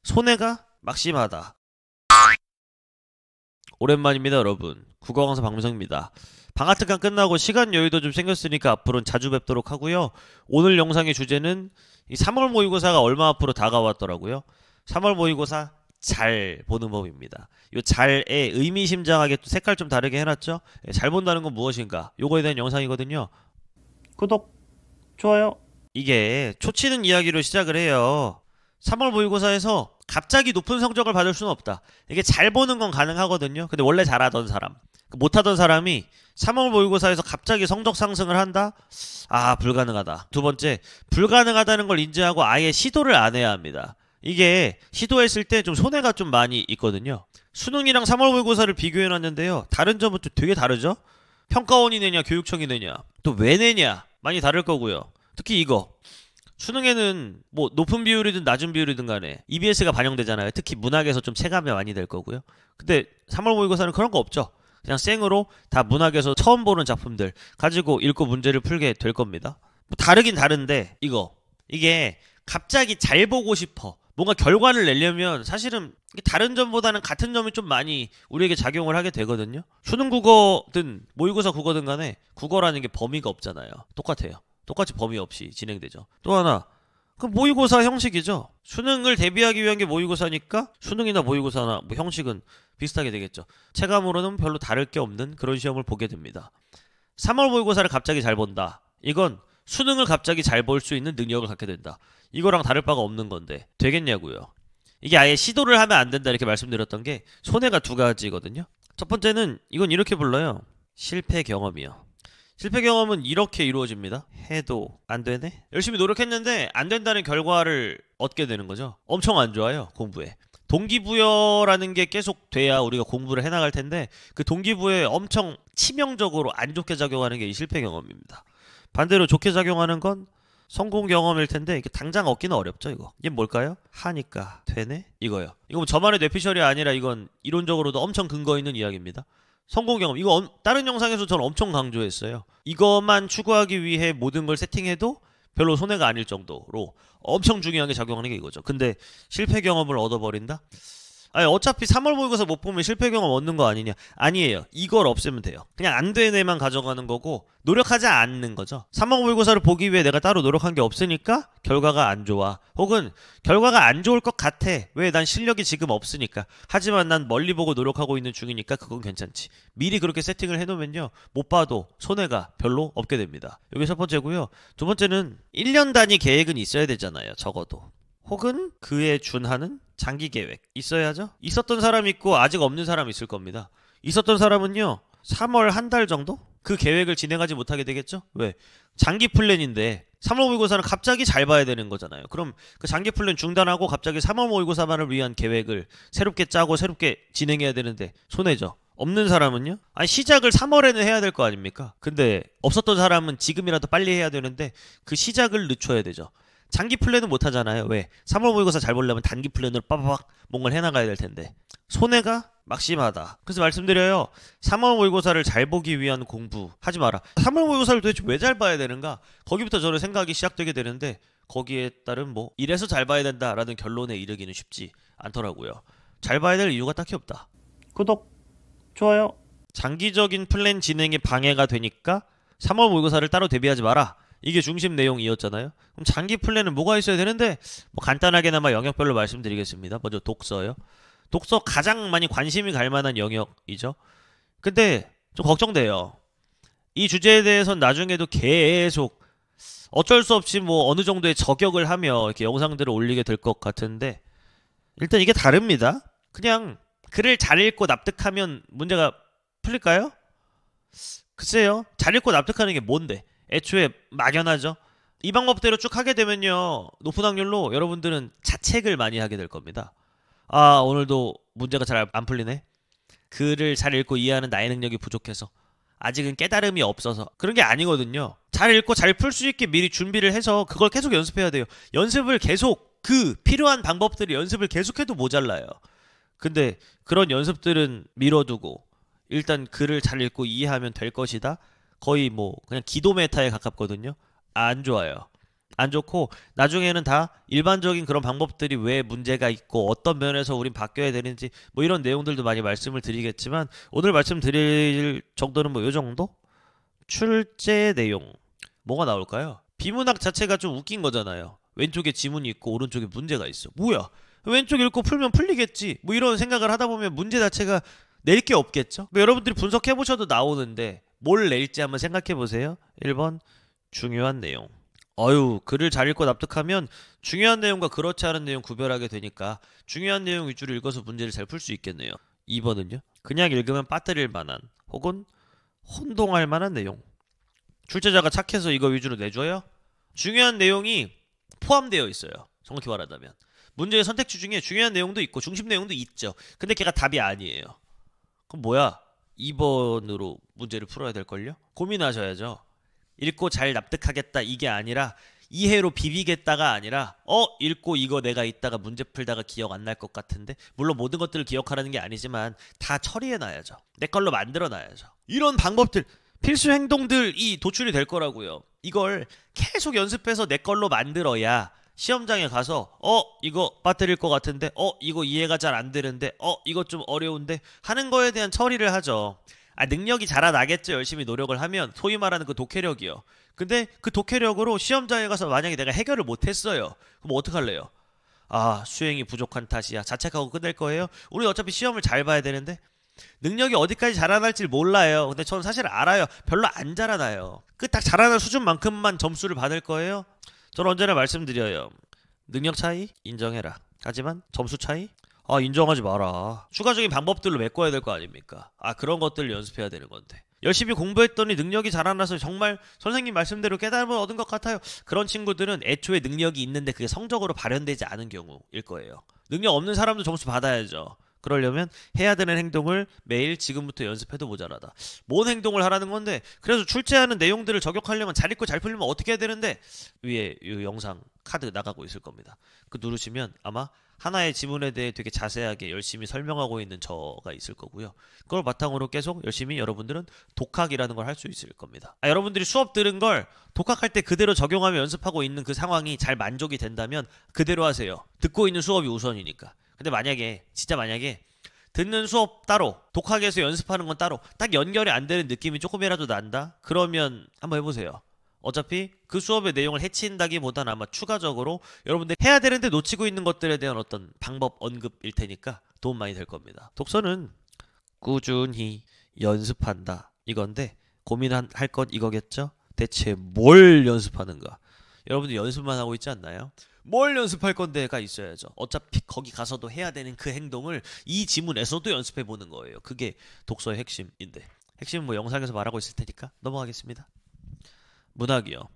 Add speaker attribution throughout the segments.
Speaker 1: 손해가 막심하다. 오랜만입니다 여러분. 국어강사 박민성입니다. 방학특강 끝나고 시간 여유도 좀 생겼으니까 앞으로는 자주 뵙도록 하고요. 오늘 영상의 주제는 이 3월 모의고사가 얼마 앞으로 다가왔더라고요. 3월 모의고사 잘 보는 법입니다. 요 잘에 의미심장하게 또 색깔 좀 다르게 해놨죠. 잘 본다는 건 무엇인가, 요거에 대한 영상이거든요. 구독, 좋아요. 이게 초치는 이야기로 시작을 해요. 3월 모의고사에서 갑자기 높은 성적을 받을 수는 없다. 이게 잘 보는 건 가능하거든요. 근데 원래 잘하던 사람, 못하던 사람이 3월 모의고사에서 갑자기 성적 상승을 한다? 아, 불가능하다. 두 번째, 불가능하다는 걸 인지하고 아예 시도를 안 해야 합니다. 이게 시도했을 때 좀 손해가 좀 많이 있거든요. 수능이랑 3월 모의고사를 비교해놨는데요. 다른 점은 또 되게 다르죠? 평가원이 내냐 교육청이 내냐, 또 왜 내냐 많이 다를 거고요. 특히 이거 수능에는 뭐 높은 비율이든 낮은 비율이든 간에 EBS가 반영되잖아요. 특히 문학에서 좀 체감이 많이 될 거고요. 근데 3월 모의고사는 그런 거 없죠. 그냥 생으로 다 문학에서 처음 보는 작품들 가지고 읽고 문제를 풀게 될 겁니다. 뭐 다르긴 다른데 이게 갑자기 잘 보고 싶어 뭔가 결과를 내려면 사실은 다른 점보다는 같은 점이 좀 많이 우리에게 작용을 하게 되거든요. 수능 국어든 모의고사 국어든 간에 국어라는 게 범위가 없잖아요. 똑같아요. 똑같이 범위 없이 진행되죠. 또 하나, 그 모의고사 형식이죠. 수능을 대비하기 위한 게 모의고사니까 수능이나 모의고사나 뭐 형식은 비슷하게 되겠죠. 체감으로는 별로 다를 게 없는 그런 시험을 보게 됩니다. 3월 모의고사를 갑자기 잘 본다. 이건 수능을 갑자기 잘 볼 수 있는 능력을 갖게 된다. 이거랑 다를 바가 없는 건데 되겠냐고요. 이게 아예 시도를 하면 안 된다 이렇게 말씀드렸던 게 손해가 두 가지거든요. 첫 번째는 이건 이렇게 불러요. 실패 경험이요. 실패 경험은 이렇게 이루어집니다. 해도 안 되네? 열심히 노력했는데 안 된다는 결과를 얻게 되는 거죠. 엄청 안 좋아요, 공부에. 동기부여라는 게 계속 돼야 우리가 공부를 해나갈 텐데 그 동기부여에 엄청 치명적으로 안 좋게 작용하는 게 이 실패 경험입니다. 반대로 좋게 작용하는 건 성공 경험일 텐데 이게 당장 얻기는 어렵죠. 이게 뭘까요? 하니까 되네? 이거요. 이거 뭐 저만의 뇌피셜이 아니라 이건 이론적으로도 엄청 근거 있는 이야기입니다. 성공 경험, 이거 다른 영상에서 저는 엄청 강조했어요. 이것만 추구하기 위해 모든 걸 세팅해도 별로 손해가 아닐 정도로 엄청 중요하게 작용하는 게 이거죠. 근데 실패 경험을 얻어버린다? 아니, 어차피 3월 모의고사 못 보면 실패 경험 얻는 거 아니냐? 아니에요. 이걸 없애면 돼요. 그냥 안 되는 애만 가져가는 거고 노력하지 않는 거죠. 3월 모의고사를 보기 위해 내가 따로 노력한 게 없으니까 결과가 안 좋아. 혹은 결과가 안 좋을 것 같아. 왜? 난 실력이 지금 없으니까. 하지만 난 멀리 보고 노력하고 있는 중이니까 그건 괜찮지. 미리 그렇게 세팅을 해놓으면요, 못 봐도 손해가 별로 없게 됩니다. 이게 첫 번째고요. 두 번째는 1년 단위 계획은 있어야 되잖아요. 적어도. 혹은 그에 준하는 장기 계획 있어야죠. 있었던 사람 있고 아직 없는 사람 있을 겁니다. 있었던 사람은요, 3월 한 달 정도? 그 계획을 진행하지 못하게 되겠죠? 왜? 장기 플랜인데 3월 모의고사는 갑자기 잘 봐야 되는 거잖아요. 그럼 그 장기 플랜 중단하고 갑자기 3월 모의고사만을 위한 계획을 새롭게 짜고 새롭게 진행해야 되는데 손해죠. 없는 사람은요? 아니, 시작을 3월에는 해야 될 거 아닙니까? 근데 없었던 사람은 지금이라도 빨리 해야 되는데 그 시작을 늦춰야 되죠. 장기 플랜은 못 하잖아요. 왜? 3월 모의고사 잘 보려면 단기 플랜으로 빠바박 뭔가를 해나가야 될 텐데 손해가 막심하다. 그래서 말씀드려요. 3월 모의고사를 잘 보기 위한 공부 하지 마라. 3월 모의고사를 도대체 왜 잘 봐야 되는가? 거기부터 저는 생각이 시작되게 되는데 거기에 따른 뭐 이래서 잘 봐야 된다라는 결론에 이르기는 쉽지 않더라고요. 잘 봐야 될 이유가 딱히 없다. 구독, 좋아요. 장기적인 플랜 진행에 방해가 되니까 3월 모의고사를 따로 대비하지 마라. 이게 중심 내용이었잖아요. 그럼 장기 플랜은 뭐가 있어야 되는데 뭐 간단하게나마 영역별로 말씀드리겠습니다. 먼저 독서요. 독서 가장 많이 관심이 갈 만한 영역이죠. 근데 좀 걱정돼요. 이 주제에 대해서는 나중에도 계속 어쩔 수 없이 뭐 어느 정도의 저격을 하며 이렇게 영상들을 올리게 될 것 같은데 일단 이게 다릅니다. 그냥 글을 잘 읽고 납득하면 문제가 풀릴까요? 글쎄요. 잘 읽고 납득하는 게 뭔데? 애초에 막연하죠. 이 방법대로 쭉 하게 되면요, 높은 확률로 여러분들은 자책을 많이 하게 될 겁니다. 아, 오늘도 문제가 잘 안 풀리네. 글을 잘 읽고 이해하는 나의 능력이 부족해서, 아직은 깨달음이 없어서. 그런 게 아니거든요. 잘 읽고 잘 풀 수 있게 미리 준비를 해서 그걸 계속 연습해야 돼요. 연습을 계속, 필요한 방법들을 연습을 계속해도 모자라요. 근데 그런 연습들은 미뤄두고 일단 글을 잘 읽고 이해하면 될 것이다. 거의 뭐 그냥 기도 메타에 가깝거든요. 안 좋아요. 안 좋고 나중에는 다 일반적인 그런 방법들이 왜 문제가 있고 어떤 면에서 우린 바뀌어야 되는지 뭐 이런 내용들도 많이 말씀을 드리겠지만 오늘 말씀드릴 정도는 뭐 요 정도? 출제 내용 뭐가 나올까요? 비문학 자체가 좀 웃긴 거잖아요. 왼쪽에 지문이 있고 오른쪽에 문제가 있어. 뭐야? 왼쪽 읽고 풀면 풀리겠지. 뭐 이런 생각을 하다 보면 문제 자체가 낼 게 없겠죠? 뭐 여러분들이 분석해 보셔도 나오는데 뭘 낼지 한번 생각해 보세요. 1번 중요한 내용. 글을 잘 읽고 납득하면 중요한 내용과 그렇지 않은 내용 구별하게 되니까 중요한 내용 위주로 읽어서 문제를 잘 풀 수 있겠네요. 2번은요. 그냥 읽으면 빠뜨릴 만한 혹은 혼동할 만한 내용. 출제자가 착해서 이거 위주로 내줘요? 중요한 내용이 포함되어 있어요. 정확히 말하자면. 문제의 선택지 중에 중요한 내용도 있고 중심 내용도 있죠. 근데 걔가 답이 아니에요. 그럼 뭐야? 2번으로 문제를 풀어야 될걸요? 고민하셔야죠. 읽고 잘 납득하겠다 이게 아니라 이해로 비비겠다가 아니라 읽고 이거 내가 있다가 문제 풀다가 기억 안 날 것 같은데 물론 모든 것들을 기억하라는 게 아니지만 다 처리해놔야죠. 내 걸로 만들어놔야죠. 이런 방법들 필수 행동들이 도출이 될 거라고요. 이걸 계속 연습해서 내 걸로 만들어야 시험장에 가서 이거 빠뜨릴 것 같은데 이거 이해가 잘 안 되는데 이거 좀 어려운데 하는 거에 대한 처리를 하죠. 능력이 자라나겠죠. 열심히 노력을 하면 소위 말하는 그 독해력이요. 근데 그 독해력으로 시험장에 가서 만약에 내가 해결을 못했어요. 그럼 어떡할래요? 수행이 부족한 탓이야. 자책하고 끝낼 거예요? 우리 어차피 시험을 잘 봐야 되는데 능력이 어디까지 자라날지 몰라요. 근데 저는 사실 알아요. 별로 안 자라나요. 그 딱 자라날 수준만큼만 점수를 받을 거예요? 저는 언제나 말씀드려요. 능력 차이 인정해라. 하지만 점수 차이? 인정하지 마라. 추가적인 방법들로 메꿔야 될 거 아닙니까? 그런 것들을 연습해야 되는 건데. 열심히 공부했더니 능력이 자라나서 정말 선생님 말씀대로 깨달음을 얻은 것 같아요. 그런 친구들은 애초에 능력이 있는데 그게 성적으로 발현되지 않은 경우일 거예요. 능력 없는 사람도 점수 받아야죠. 그러려면 해야 되는 행동을 매일 지금부터 연습해도 모자라다. 뭔 행동을 하라는 건데 그래서 출제하는 내용들을 저격하려면 잘 읽고 잘 풀리면 어떻게 해야 되는데 위에 이 영상 카드 나가고 있을 겁니다. 그 누르시면 아마 하나의 지문에 대해 되게 자세하게 열심히 설명하고 있는 저가 있을 거고요. 그걸 바탕으로 계속 열심히 여러분들은 독학이라는 걸 할 수 있을 겁니다. 여러분들이 수업 들은 걸 독학할 때 그대로 적용하며 연습하고 있는 그 상황이 잘 만족이 된다면 그대로 하세요. 듣고 있는 수업이 우선이니까. 근데 진짜 만약에 듣는 수업 따로 독학에서 연습하는 건 따로 딱 연결이 안 되는 느낌이 조금이라도 난다? 그러면 한번 해보세요. 어차피 그 수업의 내용을 해친다기보다는 아마 추가적으로 여러분들 해야 되는데 놓치고 있는 것들에 대한 어떤 방법 언급일 테니까 도움 많이 될 겁니다. 독서는 꾸준히 연습한다 이건데 고민할 건 이거겠죠? 대체 뭘 연습하는가? 여러분들 연습만 하고 있지 않나요? 뭘 연습할 건데가 있어야죠. 어차피 거기 가서도 해야 되는 그 행동을 이 지문에서도 연습해 보는 거예요. 그게 독서의 핵심인데 핵심은 뭐 영상에서 말하고 있을 테니까 넘어가겠습니다. 문학이요.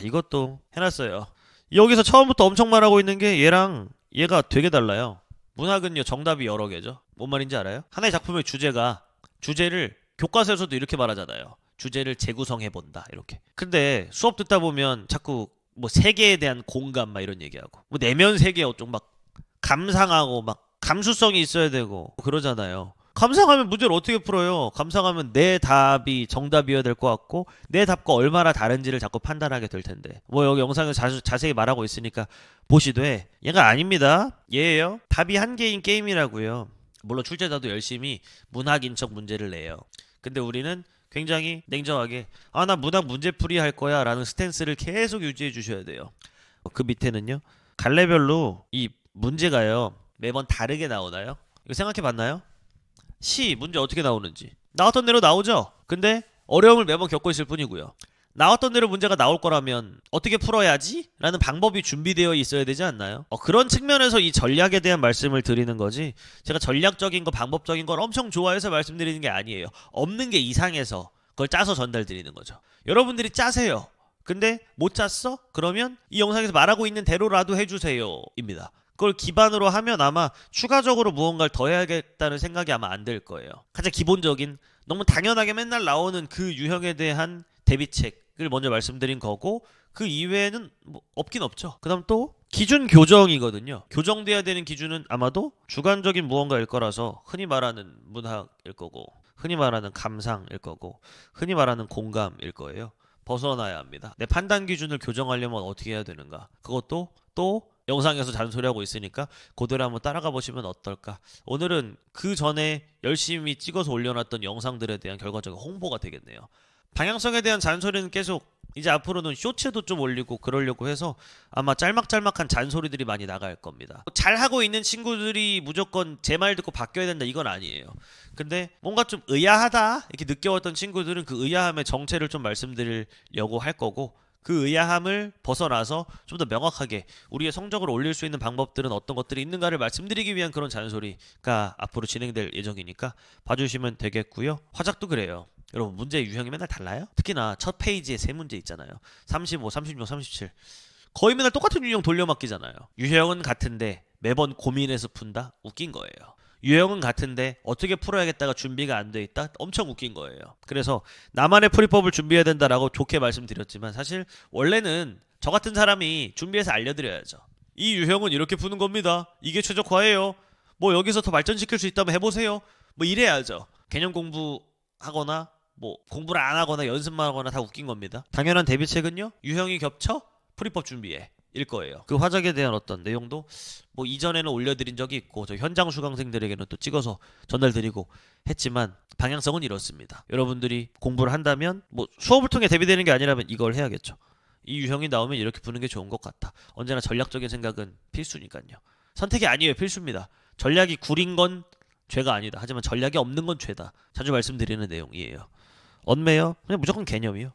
Speaker 1: 이것도 해놨어요. 여기서 처음부터 엄청 말하고 있는 게 얘랑 얘가 되게 달라요. 문학은요 정답이 여러 개죠. 뭔 말인지 알아요? 하나의 작품의 주제를 교과서에서도 이렇게 말하잖아요. 주제를 재구성해본다 이렇게. 근데 수업 듣다 보면 자꾸 뭐 세계에 대한 공감 막 이런 얘기하고 뭐 내면 세계 어쩌고 막 감상하고 막 감수성이 있어야 되고 그러잖아요. 감상하면 문제를 어떻게 풀어요? 감상하면 내 답이 정답이어야 될 것 같고 내 답과 얼마나 다른지를 자꾸 판단하게 될 텐데 뭐 여기 영상에서 자세히 말하고 있으니까 보시되 얘가 아닙니다. 얘예요. 답이 한 개인 게임이라고요. 물론 출제자도 열심히 문학인 척 문제를 내요. 근데 우리는 굉장히 냉정하게 나 문학 문제풀이 할 거야 라는 스탠스를 계속 유지해 주셔야 돼요. 그 밑에는요 갈래별로 이 문제가요 매번 다르게 나오나요? 이거 생각해 봤나요? 문제 어떻게 나오는지 나왔던 대로 나오죠? 근데 어려움을 매번 겪고 있을 뿐이고요. 나왔던 대로 문제가 나올 거라면 어떻게 풀어야지? 라는 방법이 준비되어 있어야 되지 않나요? 그런 측면에서 이 전략에 대한 말씀을 드리는 거지 제가 전략적인 거 방법적인 걸 엄청 좋아해서 말씀드리는 게 아니에요. 없는 게 이상해서 그걸 짜서 전달드리는 거죠. 여러분들이 짜세요. 근데 못 짰어? 그러면 이 영상에서 말하고 있는 대로라도 해주세요 입니다. 그걸 기반으로 하면 아마 추가적으로 무언가를 더 해야겠다는 생각이 아마 안 들 거예요. 가장 기본적인 너무 당연하게 맨날 나오는 그 유형에 대한 대비책을 먼저 말씀드린 거고 그 이외에는 뭐 없긴 없죠. 그 다음 또 기준 교정이거든요. 교정돼야 되는 기준은 아마도 주관적인 무언가일 거라서 흔히 말하는 문학일 거고 흔히 말하는 감상일 거고 흔히 말하는 공감일 거예요. 벗어나야 합니다. 내 판단 기준을 교정하려면 어떻게 해야 되는가? 그것도 또 영상에서 잔소리하고 있으니까 그대로 한번 따라가 보시면 어떨까? 오늘은 그 전에 열심히 찍어서 올려놨던 영상들에 대한 결과적인 홍보가 되겠네요. 방향성에 대한 잔소리는 계속 이제 앞으로는 쇼츠도 좀 올리고 그러려고 해서 아마 짤막짤막한 잔소리들이 많이 나갈 겁니다. 잘하고 있는 친구들이 무조건 제 말 듣고 바뀌어야 된다 이건 아니에요. 근데 뭔가 좀 의아하다 이렇게 느껴왔던 친구들은 그 의아함의 정체를 좀 말씀드리려고 할 거고, 그 의아함을 벗어나서 좀 더 명확하게 우리의 성적을 올릴 수 있는 방법들은 어떤 것들이 있는가를 말씀드리기 위한 그런 잔소리가 앞으로 진행될 예정이니까 봐주시면 되겠고요. 화작도 그래요. 여러분 문제 유형이 맨날 달라요? 특히나 첫 페이지에 세 문제 있잖아요. 35, 36, 37 거의 맨날 똑같은 유형 돌려막기잖아요. 유형은 같은데 매번 고민해서 푼다? 웃긴 거예요. 유형은 같은데 어떻게 풀어야겠다가 준비가 안 돼 있다? 엄청 웃긴 거예요. 그래서 나만의 풀이법을 준비해야 된다라고 좋게 말씀드렸지만 사실 원래는 저 같은 사람이 준비해서 알려드려야죠. 이 유형은 이렇게 푸는 겁니다. 이게 최적화예요. 뭐 여기서 더 발전시킬 수 있다면 해보세요. 뭐 이래야죠. 개념 공부하거나 뭐 공부를 안 하거나 연습만 하거나 다 웃긴 겁니다. 당연한 대비책은요, 유형이 겹쳐 풀이법 준비해 일 거예요. 그 화작에 대한 어떤 내용도 뭐 이전에는 올려드린 적이 있고 저 현장 수강생들에게는 또 찍어서 전달드리고 했지만 방향성은 이렇습니다. 여러분들이 공부를 한다면 뭐 수업을 통해 대비되는 게 아니라면 이걸 해야겠죠. 이 유형이 나오면 이렇게 푸는 게 좋은 것 같다. 언제나 전략적인 생각은 필수니까요. 선택이 아니에요. 필수입니다. 전략이 구린 건 죄가 아니다. 하지만 전략이 없는 건 죄다. 자주 말씀드리는 내용이에요. 언매요? 그냥 무조건 개념이요.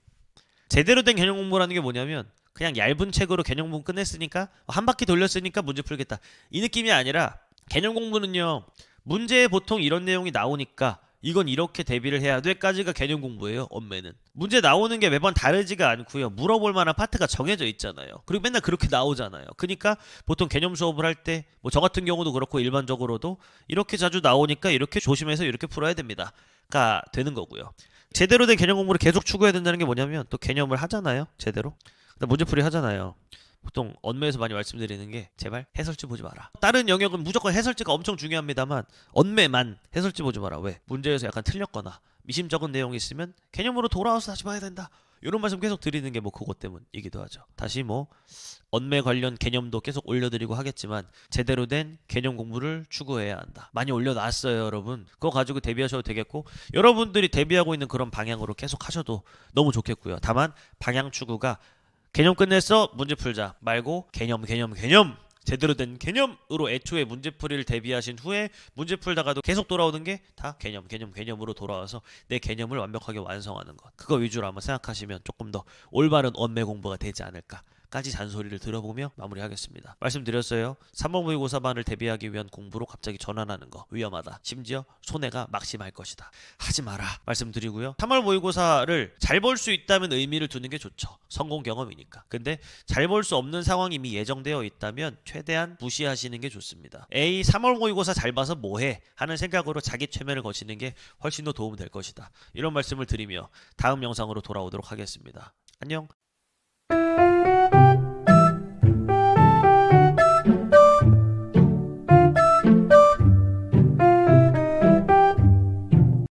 Speaker 1: 제대로 된 개념 공부라는 게 뭐냐면 그냥 얇은 책으로 개념 공부 끝냈으니까 한 바퀴 돌렸으니까 문제 풀겠다 이 느낌이 아니라, 개념 공부는요 문제에 보통 이런 내용이 나오니까 이건 이렇게 대비를 해야 돼까지가 개념 공부예요. 언매는 문제 나오는 게 매번 다르지가 않고요, 물어볼 만한 파트가 정해져 있잖아요. 그리고 맨날 그렇게 나오잖아요. 그러니까 보통 개념 수업을 할 때 뭐 저 같은 경우도 그렇고 일반적으로도 이렇게 자주 나오니까 이렇게 조심해서 이렇게 풀어야 됩니다가 되는 거고요. 제대로 된 개념 공부를 계속 추구해야 된다는 게 뭐냐면 또 개념을 하잖아요. 제대로 문제풀이 하잖아요. 보통 언매에서 많이 말씀드리는 게 제발 해설지 보지 마라. 다른 영역은 무조건 해설지가 엄청 중요합니다만 언매만 해설지 보지 마라. 왜? 문제에서 약간 틀렸거나 미심쩍은 내용이 있으면 개념으로 돌아와서 다시 봐야 된다. 이런 말씀 계속 드리는 게 뭐 그것 때문이기도 하죠. 다시 뭐 언매 관련 개념도 계속 올려드리고 하겠지만 제대로 된 개념 공부를 추구해야 한다. 많이 올려놨어요 여러분. 그거 가지고 대비하셔도 되겠고 여러분들이 대비하고 있는 그런 방향으로 계속 하셔도 너무 좋겠고요. 다만 방향 추구가 개념 끝냈어 문제 풀자 말고 개념 제대로 된 개념으로 애초에 문제풀이를 대비하신 후에 문제 풀다가도 계속 돌아오는 게 다 개념으로 돌아와서 내 개념을 완벽하게 완성하는 것, 그거 위주로 한번 생각하시면 조금 더 올바른 언매 공부가 되지 않을까까지 잔소리를 들어보며 마무리하겠습니다. 말씀드렸어요. 3월 모의고사반을 대비하기 위한 공부로 갑자기 전환하는 거 위험하다. 심지어 손해가 막심할 것이다. 하지 마라 말씀드리고요. 3월 모의고사를 잘 볼 수 있다면 의미를 두는 게 좋죠. 성공 경험이니까. 근데 잘 볼 수 없는 상황이 이미 예정되어 있다면 최대한 무시하시는 게 좋습니다. 3월 모의고사 잘 봐서 뭐해 하는 생각으로 자기 최면을 거치는 게 훨씬 더 도움 될 것이다. 이런 말씀을 드리며 다음 영상으로 돌아오도록 하겠습니다. 안녕.